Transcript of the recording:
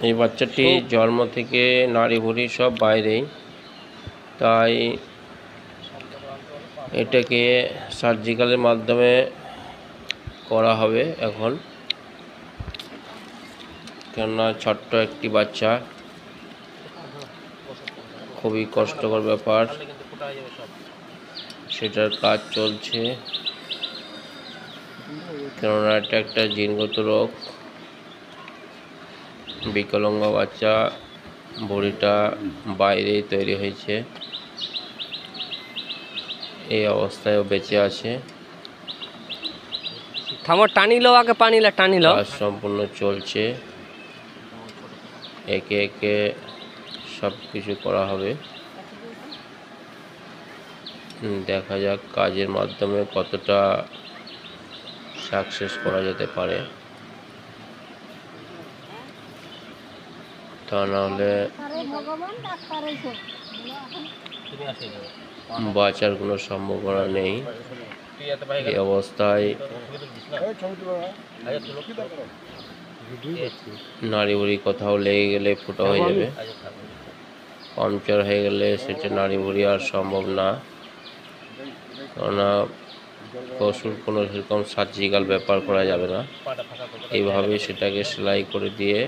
এই বাচ্চাটি জন্ম থেকে নাড়ি ভুঁড়ি সব বাইরেই, তাই এটাকে সার্জিক্যালের মাধ্যমে করা হবে এখন, কেননা ছোট্ট একটি বাচ্চা, খুবই কষ্টকর ব্যাপার। সেটার কাজ চলছে, কেননা এটা একটা জিনগত রোগ। বিকলাঙ্গ বাচ্চা, ভুঁড়িটা বাইরেই তৈরি হয়েছে, এই অবস্থায়ও বেঁচে আছে। থামো, টানিলো আগে, পানিলা টানিলো। কাজ সম্পূর্ণ চলছে, একে একে সব কিছু করা হবে। দেখা যাক কাজের মাধ্যমে কতটা সাকসেস করা যেতে পারে, তা নাহলে বাঁচার কোনো সম্ভাবনা নেই। এই অবস্থায় নাড়ি ভুঁড়ি কোথাও লেগে গেলে ফুটো হয়ে যাবে, পাংচার হয়ে গেলে সেটা নাড়ি ভুঁড়ি আর সম্ভব না, কেননা পশুর কোনো সেরকম সার্জিক্যাল ব্যাপার করা যাবে না। এইভাবে সেটাকে সেলাই করে দিয়ে